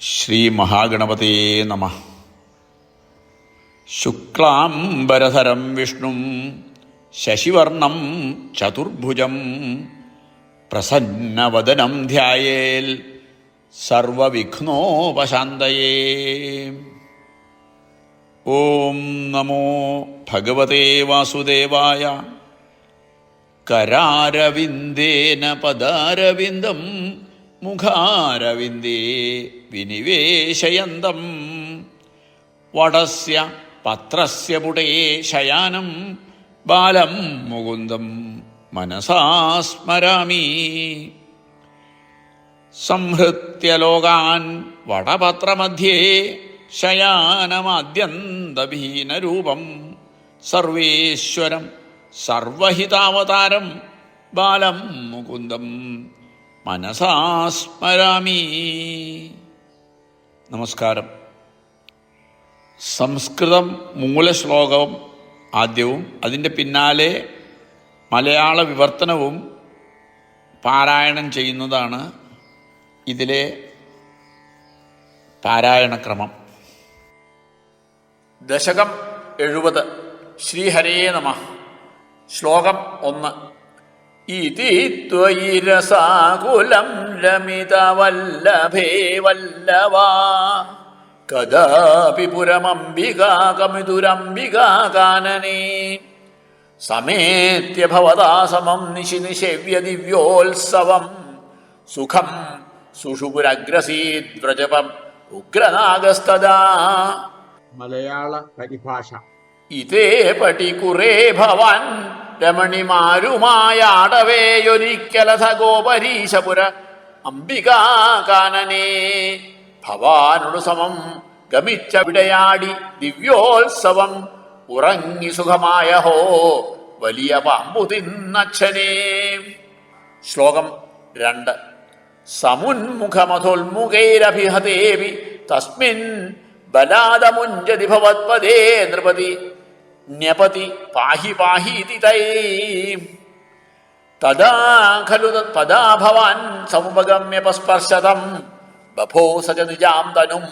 ശ്രീ മഹാഗണപതേ നമഃ. ശുക്ലാംബരധരം വിഷ്ണും ശശിവർണം ചതുർഭുജം പ്രസന്നവദനം ധ്യായേൽ സർവവിഘ്നോപശാന്തയേ. ഓം നമോ ഭഗവതേ വാസുദേവായ. കരാരവിന്ദേന പദാരവിന്ദം മുഖാരവിന്ദേ വിനിവേശയന്തം വടസ്യ പത്രസ്യ പുടേ ശയാനം ബാലം മുകുന്ദം മനസാ സ്മരാമി. സംഹൃത്യ ലോകാൻ വടപത്രമധ്യേ ശയാനമാദ്യന്തഭീനരൂപം സർവേശ്വരം സർവഹിതാവതാരം ബാലം മുകുന്ദം മനസാ സ്മരാമി. നമസ്കാരം. സംസ്കൃതം മൂലശ്ലോകം ആദ്യവും അതിൻ്റെ പിന്നാലെ മലയാള വിവർത്തനവും പാരായണം ചെയ്യുന്നതാണ് ഇതിലെ പാരായണക്രമം. ദശകം 70. ശ്രീഹരേ നമഃ. ശ്ലോകം 1. ഇതി ത്വയി രസാകുലം രമിതവല്ലഭേ വല്ലവാ കദാപി പുരമംബികാകമിതുരംബികാകാനനേ സമേത്യ ഭവതാ സമം നിശി നിശേവ്യ ദിവ്യോത്സവം സുഖം സുഷുപുരഗ്രസീത് വ്രജപം ഉഗ്രനാഗസ്തദാ. മലയാള പരിഭാഷ. ഇതേ പടി കുറേ ഭവാൻ രമണിമാരുമായാടവേയൊരിക്കലഥ ഗോപരീശപുര അംബികാകാനനേ ഭവാനോടു സമം ഗമിച്ച വിടയാടി ദിവ്യോത്സവം ഉറങ്ങി സുഖമായ ഹോ വലിയ പാമ്പു തിന്നച്ഛനേ. ശ്ലോകം 2. സമുന്മുഖമധോന്മുഖൈരഭിഹതേവി തസ്മിൻ ബലാദമുഞ്ജതി ഭവത്പദേ നൃപതി ന്യപതി പാഹി പാഹീതി തൈ തദാ ഖലു തത്പദാ ഭവാൻ സമുപഗമ്യപസ്പർശതം ബഭോ സജ നിജാം തനും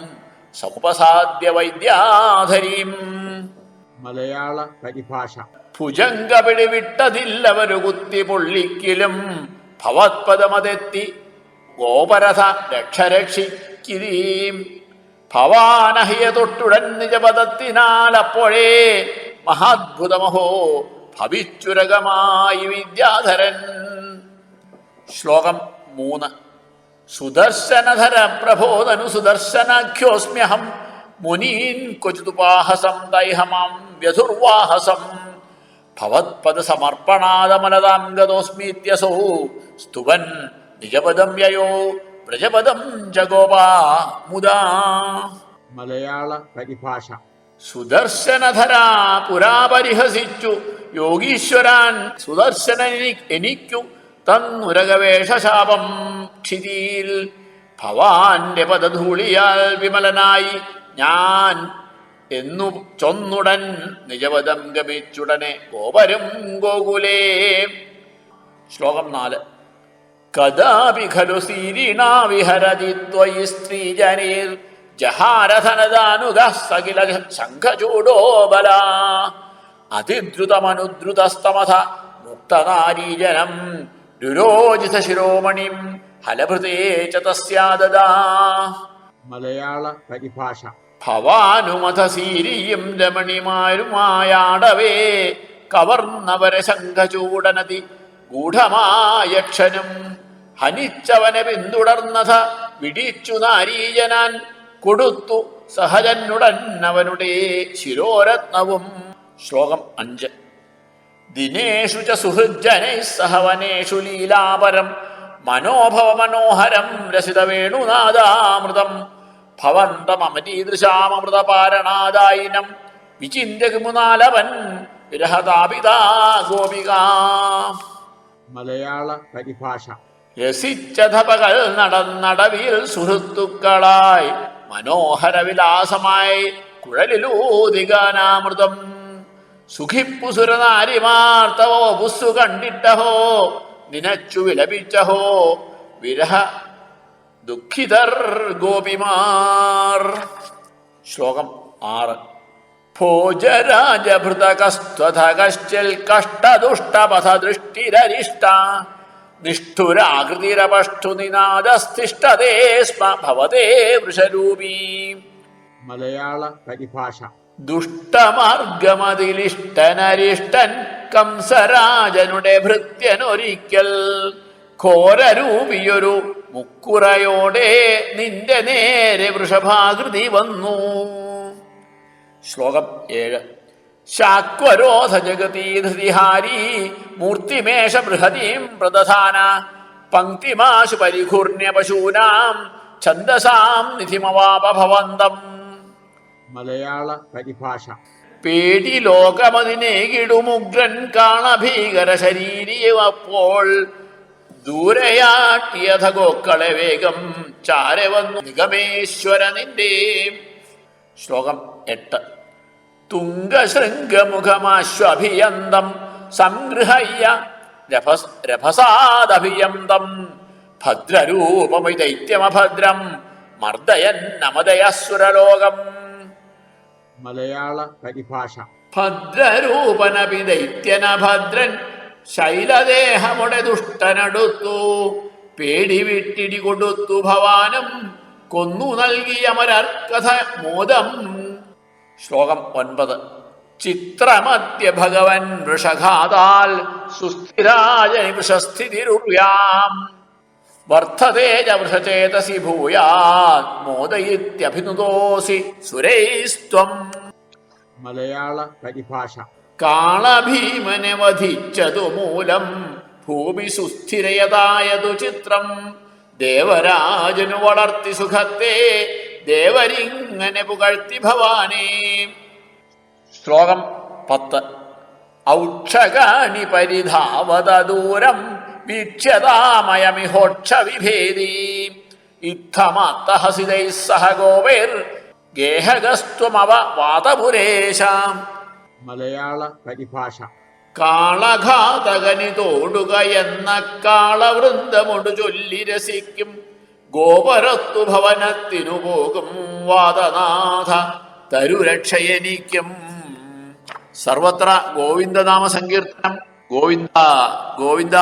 സമുപസാദ്യ വൈദ്യാധരീം. മലയാള പരിഭാഷ. ഭുജങ്കപിടി വിട്ടതില്ലവരു കുത്തി പൊള്ളിക്കിലും ഭവത്പദമതെത്തി ഗോപരഥ രക്ഷരക്ഷിക്കിരീം ഭവാനഹിയ തൊട്ടുടൻ നിജപദത്തിനാൽ അപ്പോഴേ മഹാത്ഭുതമഹോ ഭവിച്ചുരകമായി വിദ്യാധരൻ. ശ്ലോകം 3. സുദർശനധര പ്രബോധനു സുദർശനാഖ്യോസ്മ്യഹം മുനീൻ ക്വചിതുപാഹസം ദൈഹമാം വ്യധുർവാഹസം ഭവത്പദ സമർപ്പണാദമലതാം ഗതോസ്മീത്യസോ സ്തുവൻ നിജപദം യയോ വ്രജപദം ജഗോപാ മുദാ. മലയാള പരിഭാഷ. സുദർശനധര പുരാപരിഹസിച്ചു യോഗീശ്വരാൻ സുദർശന എനിക്കു തന്നുരകവേഷശാപം ക്ഷിതിയിൽ ഭവാന്റെ പദധൂളിയാൽ വിമലനായി ഞാൻ എന്നു ചൊന്നുടൻ നിജപദം ഗമിച്ചുടനെ ഗോപരും ഗോകുലേ. ശ്ലോകം 4. കദാപി ഖലു സീരീണാ വിഹരതി ത്വയി സ്ത്രീജനീർ ജഹാരധനദാനുഗഃ സകില ശംഖചൂഡോ ബലാ അതിദ്രുതമനുദ്രുതസ്തമഥ മുക്തനാരീജനം രുരോജിത ശിരോമണിം ഹലഭൃതേ ച തസ്യാദദാ. മലയാള പരിഭാഷ. ഭവാനുമഥ സീരിയും രമണിമാരുമായാടവേ കവർന്നവരെ ശംഖചൂടനതി ഗൂഢമായക്ഷനും ഹനിച്ചവനെ പിന്തുടർന്നഥ വിടിച്ചു നാരീജനാൻ കൊടുത്തു സഹജനുടൻ അവനുടെ ശിരോരത്നവും. ശ്ലോകം 5. ദിനേഷു ച സുഹൃജ്ജനൈ സഹവനേഷു ലീലാപരം മനോഭവ മനോഹരം രസിതവേണുനാദാമൃതം ഭവന്തമമരീദൃശാമൃതപാരണാദായിനം വിചിന്യ കിമുനാലവൻ വിരഹതാപിതാ ഗോപികാ. മലയാള പരിഭാഷ. രസിച്ചത പകൽ നടന്നടവിൽ സുഹൃത്തുക്കളായി മനോഹര വിലാസമായി കുഴലിലൂതികാനാമൃതം സുഖിപ്പുസുരനാരിമാർത്തവോ പുസ്സു കണ്ടിട്ടഹോ നിനച്ചു വിലപിച്ചഹോ വിരഹ ദുഃഖിതർ ഗോപിമാർ. ശ്ലോകം 6. ഭോജരാജഭൃതകസ്ത്വധകശ്ചൽ കഷ്ടദുഷ്ടപഥ ദൃഷ്ടിരരിഷ്ട നിഷ്ഠുരാകൃതിരപഷ്ടു നിനാദസ്തിഷ്ഠതേ സ്മ ഭവതേ വൃഷരൂപീ. മലയാള പരിഭാഷ. ദുഷ്ടമാർഗമതിലിഷ്ടനരിഷ്ടൻ കംസരാജനുടെ ഭൃത്യനൊരിക്കൽ ഘോരരൂപിയൊരു മുക്കുറയോടെ നിന്റെ നേരെ വൃഷഭാകൃതി വന്നു. ശ്ലോകം 7. ശാക്വരോധ ജഗതീ ധൃതിഹാരി മൂർത്തിമേഷ ബൃഹതീം പ്രദധാന പങ്ക്തിമാശു പരിഘൂർണ്യ പശൂനാം ഛന്ദസാം നിധിമവാപ ഭവന്തം. മലയാള പരിഭാഷ. പേടി ലോകമതിനേകിടുമുഗ്രൻ കാണഭീകര ശരീരിയപ്പോൾ ദൂരയാട്ടിയഥ ഗോക്കളെ വേഗം ചാരെ വന്നു നിഗമേശ്വര നിന്റെ. ശ്ലോകം 8. തുംഗശൃംഗമുഖമാശ്വഭിയന്തം സംഗൃഹയ്യ രഭസാദഭിയന്തം ഭദ്രരൂപമി ദൈത്യമഭദ്രം മർദ്ദയൻ നമദയസുരലോകം. മലയാള പരിഭാഷ. ഭദ്രരൂപനപി ദൈത്യനഭദ്രൻ ശൈലദേഹമുടെ ദുഷ്ടനടുത്തു പേടി വിട്ടിടി കൊടുത്തു ഭവാനും കൊന്നു നൽകിയ മരർക്കഥ മോദം. ശ്ലോകം 9. ചിത്രമധ്യ ഭഗവൻ വൃഷഘാതാൽ സുസ്ഥിരാജനി വൃഷസ്ഥിതിരുർയാം വർദ്ധതേജ വൃഷചേതസി ഭൂയാത് മോദയിത്യഭിനുതോസി സുരൈസ്ത്വം. മലയാള പരിഭാഷ. കാളഭീമനെ വധിച്ചതു മൂലം ഭൂമി സുസ്ഥിരയതായതു ചിത്രം ദേവരാജനു വളർത്തി സുഖത്തെ ദേവരിങ്ങനെ പുകഴ്ത്തി ഭവാനേ. ശ്ലോകം 10. ഔക്ഷകാനി പരിധാവത ദൂരം വീക്ഷ്യതാമയമിഹോക്ഷ വിഭേദി ഇത്തമാത്തഹസിതൈ സഹ ഗോപൈർ ഗേഹഗസ്ത്വമവ വാതപുരേശാം. മലയാള പരിഭാഷ. കാളഘാതകനി തോടുക എന്ന കാളവൃന്ദമൊടു ചൊല്ലി രസിക്കും ഗോപരത്തു ഭവനത്തിനു പോകും വാദനാഥ തരുരക്ഷയനിക്കും. സർവത്ര ഗോവിന്ദനാമ സങ്കീർത്തനം. ഗോവിന്ദ ഗോവിന്ദ.